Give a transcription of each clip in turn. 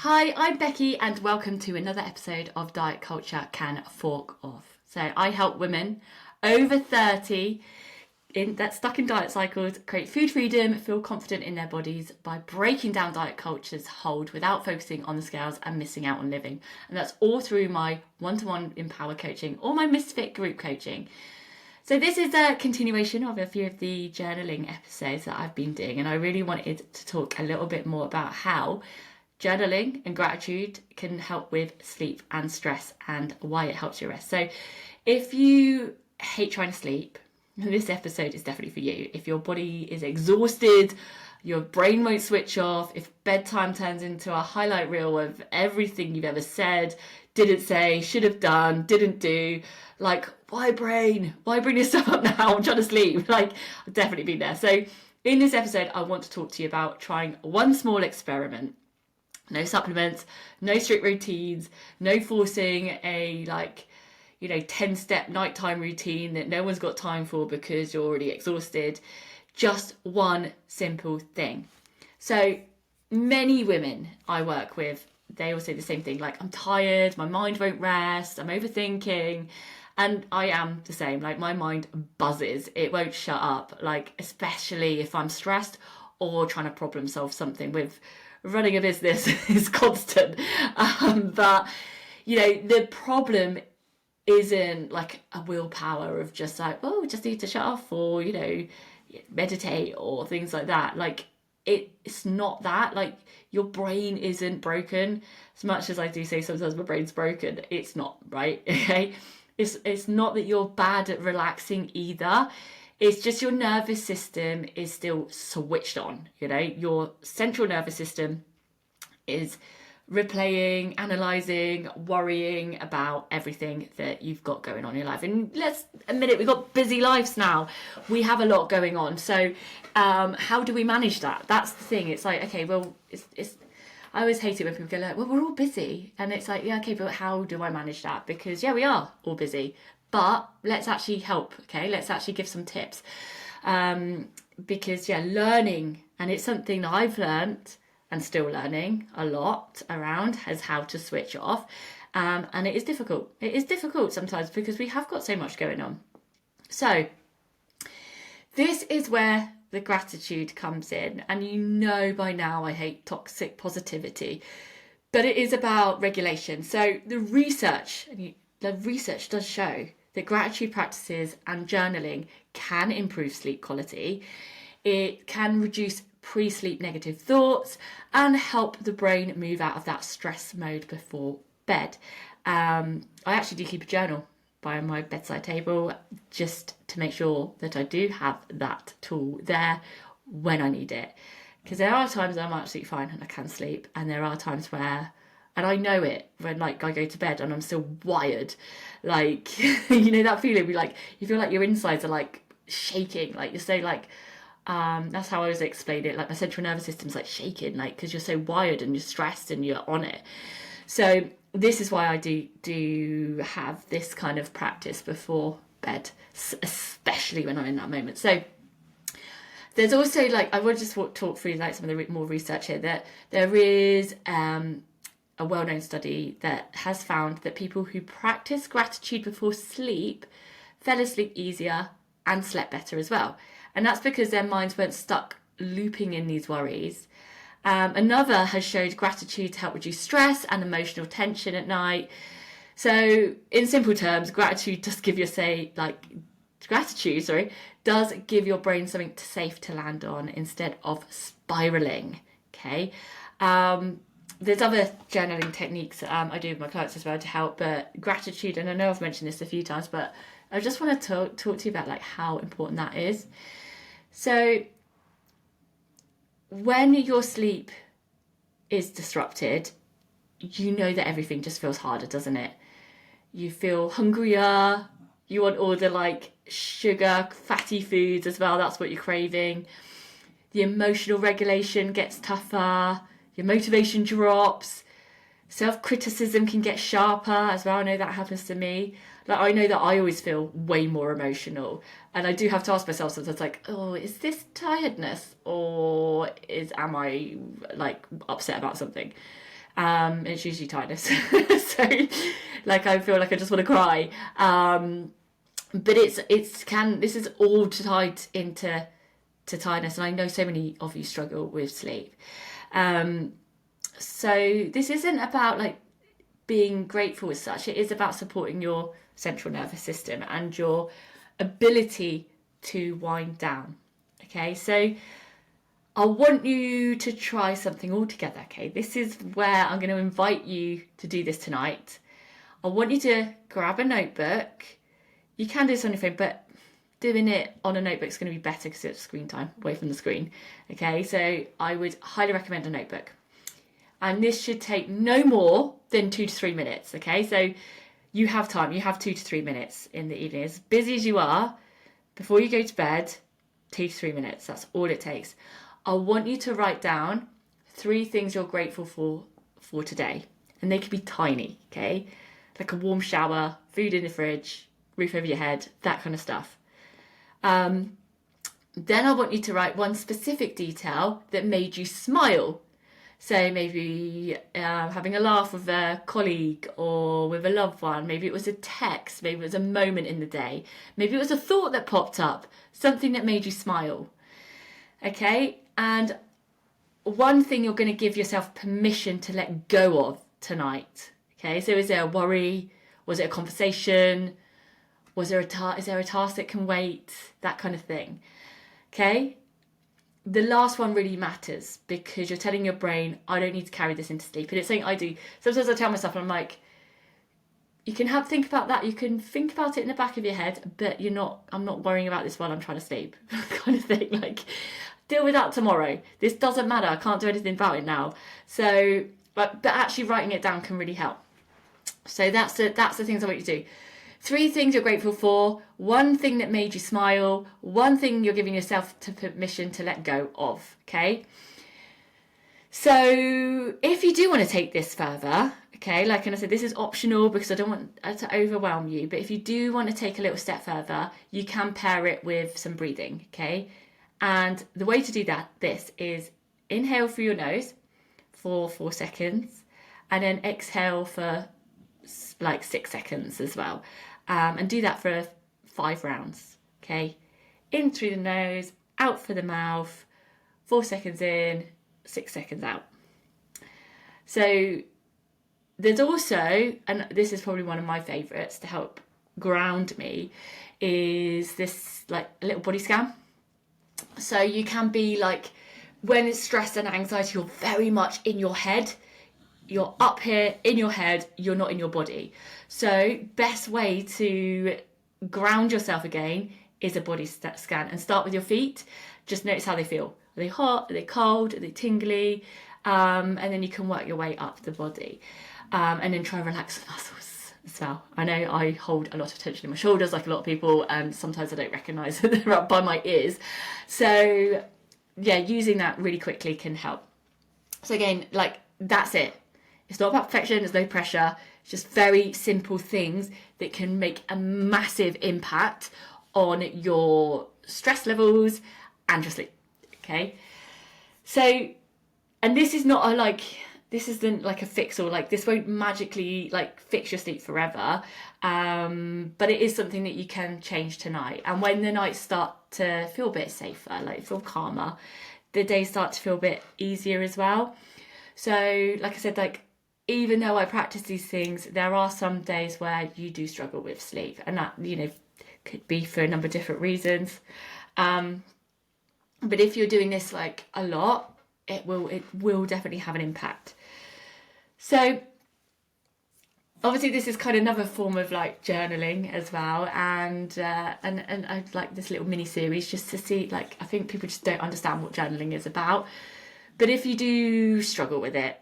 Hi, I'm Becky, and welcome to another episode of Diet Culture Can Fork Off. So, I help women over 30 that stuck in diet cycles create food freedom, feel confident in their bodies by breaking down diet culture's hold without focusing on the scales and missing out on living. And that's all through my one-to-one Empower coaching or my Misfit group coaching. So this is a continuation of a few of the journaling episodes that I've been doing, and I really wanted to talk a little bit more about how journaling and gratitude can help with sleep and stress and why it helps you rest. So if you hate trying to sleep, this episode is definitely for you. If your body is exhausted, your brain won't switch off, if bedtime turns into a highlight reel of everything you've ever said, didn't say, should have done, didn't do, like, why brain? Why bring this stuff up now? I'm trying to sleep. Like, I've definitely been there. So in this episode, I want to talk to you about trying one small experiment. No supplements, no strict routines, no forcing a 10-step nighttime routine that no one's got time for because you're already exhausted. Just one simple thing. So many women I work with, they all say the same thing, like, I'm tired, my mind won't rest, I'm overthinking. And I am the same, like, my mind buzzes, it won't shut up, like, especially if I'm stressed or trying to problem solve something. With running a business is constant. But, the problem isn't like a willpower of just like, oh, just need to shut off or, meditate or things like that. Like, it's not that. Like, your brain isn't broken. As much as I do say sometimes my brain's broken, it's not, right? Okay? It's not that you're bad at relaxing either. It's just your nervous system is still switched on. Your central nervous system is replaying, analysing, worrying about everything that you've got going on in your life. And let's admit it, we've got busy lives now. We have a lot going on. So how do we manage that? That's the thing. It's like, okay, well, it's I always hate it when people go like, well, we're all busy. And it's like, yeah, okay, but how do I manage that? Because, yeah, we are all busy. But let's actually help, okay? Let's actually give some tips. Because, yeah, learning, and it's something that I've learned and still learning a lot around, is how to switch off. And it is difficult. It is difficult sometimes because we have got so much going on. So this is where the gratitude comes in. And by now I hate toxic positivity, but it is about regulation. So the research does show that gratitude practices and journaling can improve sleep quality. It can reduce pre-sleep negative thoughts and help the brain move out of that stress mode before bed. I actually do keep a journal by my bedside table just to make sure that I do have that tool there when I need it. Because there are times I'm absolutely fine and I can sleep, and there are times where, and I know it, when like I go to bed and I'm still wired, like that feeling where you feel like your insides are like shaking, like you're so like that's how I always explain it, like my central nervous system's like shaking, like because you're so wired and you're stressed and you're on it. So this is why I do have this kind of practice before bed, especially when I'm in that moment. So there's also, like, I want to just talk through like some of the more research here, that there is a well-known study that has found that people who practice gratitude before sleep fell asleep easier and slept better as well. And that's because their minds weren't stuck looping in these worries. Another has showed gratitude to help reduce stress and emotional tension at night. So in simple terms, gratitude does give does give your brain something safe to land on instead of spiraling. Okay. There's other journaling techniques I do with my clients as well to help, but gratitude, and I know I've mentioned this a few times, but I just want to talk to you about like how important that is. So when your sleep is disrupted, that everything just feels harder, doesn't it? You feel hungrier, you want all the like sugar, fatty foods as well, that's what you're craving. The emotional regulation gets tougher, your motivation drops, self-criticism can get sharper as well. I know that happens to me. Like, I know that I always feel way more emotional, and I do have to ask myself sometimes, like, oh, is this tiredness or am I like upset about something? It's usually tiredness. So like I feel like I just want to cry. But this is all tied into tiredness, and I know so many of you struggle with sleep. So this isn't about like being grateful as such. It is about supporting your central nervous system and your ability to wind down. Okay, so I want you to try something all together. Okay, this is where I'm going to invite you to do this tonight. I want you to grab a notebook. You can do this on your phone, but doing it on a notebook is going to be better because it's screen time away from the screen. Okay, so I would highly recommend a notebook. And this should take no more than 2 to 3 minutes. Okay, so you have time. You have 2 to 3 minutes in the evening. As busy as you are, before you go to bed, 2 to 3 minutes. That's all it takes. I want you to write down 3 things you're grateful for today. And they could be tiny, okay? Like a warm shower, food in the fridge, roof over your head, that kind of stuff. Then I want you to write one specific detail that made you smile. So maybe having a laugh with a colleague or with a loved one. Maybe it was a text. Maybe it was a moment in the day. Maybe it was a thought that popped up. Something that made you smile. Okay? And one thing you're going to give yourself permission to let go of tonight. Okay? So is there a worry? Was it a conversation? Is there a task that can wait? That kind of thing. Okay? The last one really matters because you're telling your brain, I don't need to carry this into sleep. And it's something I do. Sometimes I tell myself, I'm like, you can think about that. You can think about it in the back of your head, but I'm not worrying about this while I'm trying to sleep. Kind of thing. Like, deal with that tomorrow. This doesn't matter. I can't do anything about it now. So, but actually writing it down can really help. So that's the things I want you to do. 3 things you're grateful for, 1 thing that made you smile, 1 thing you're giving yourself permission to let go of, okay? So if you do want to take this further, okay, like I said, this is optional because I don't want to overwhelm you, but if you do want to take a little step further, you can pair it with some breathing, okay? And the way to do this is inhale through your nose for 4 seconds and then exhale for like 6 seconds as well. And do that for 5 rounds, okay? In through the nose, out for the mouth, 4 seconds in, 6 seconds out. So there's also, and this is probably one of my favourites to help ground me, is this like a little body scan. So you can be like, when it's stress and anxiety, you're very much in your head. You're up here in your head, you're not in your body. So best way to ground yourself again is a body scan, and start with your feet. Just notice how they feel. Are they hot? Are they cold? Are they tingly? And then you can work your way up the body. And then try and relax the muscles as well. I know I hold a lot of tension in my shoulders like a lot of people, and sometimes I don't recognise that they're up by my ears. So yeah, using that really quickly can help. So again, like, that's it. It's not about perfection, there's no pressure. It's just very simple things that can make a massive impact on your stress levels and your sleep. Okay? So, and this isn't like a fix, or like this won't magically like fix your sleep forever. But it is something that you can change tonight. And when the nights start to feel a bit safer, like feel calmer, the days start to feel a bit easier as well. So, like I said, like, even though I practice these things, there are some days where you do struggle with sleep, and that, could be for a number of different reasons. But if you're doing this like a lot, it will definitely have an impact. So obviously this is kind of another form of like journaling as well, and I like this little mini series just to see, like, I think people just don't understand what journaling is about. But if you do struggle with it,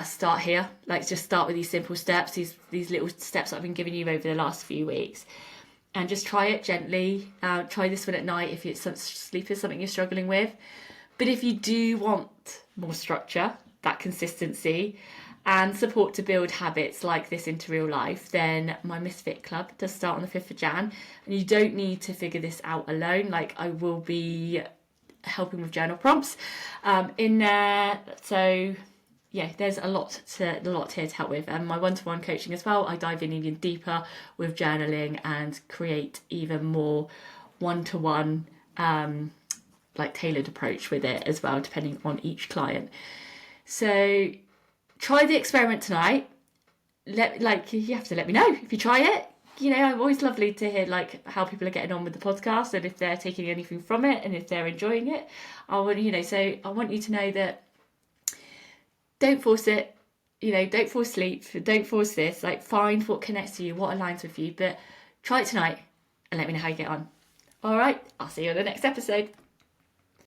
start here. Like, just start with these simple steps, these little steps that I've been giving you over the last few weeks, and just try it gently. Try this one at night if sleep is something you're struggling with. But if you do want more structure, that consistency, and support to build habits like this into real life, then my Misfit Club does start on the 5th of Jan, and you don't need to figure this out alone. Like, I will be helping with journal prompts in there, so yeah, there's a lot here to help with. And my one-to-one coaching as well, I dive in even deeper with journaling and create even more one-to-one like tailored approach with it as well, depending on each client. So try the experiment tonight. You have to let me know if you try it. You know, I'm always lovely to hear like how people are getting on with the podcast and if they're taking anything from it and if they're enjoying it. I want you to know that don't force it. You know, don't force sleep, don't force this. Like, find what connects to you, what aligns with you, but try it tonight and let me know how you get on. All right, I'll see you on the next episode.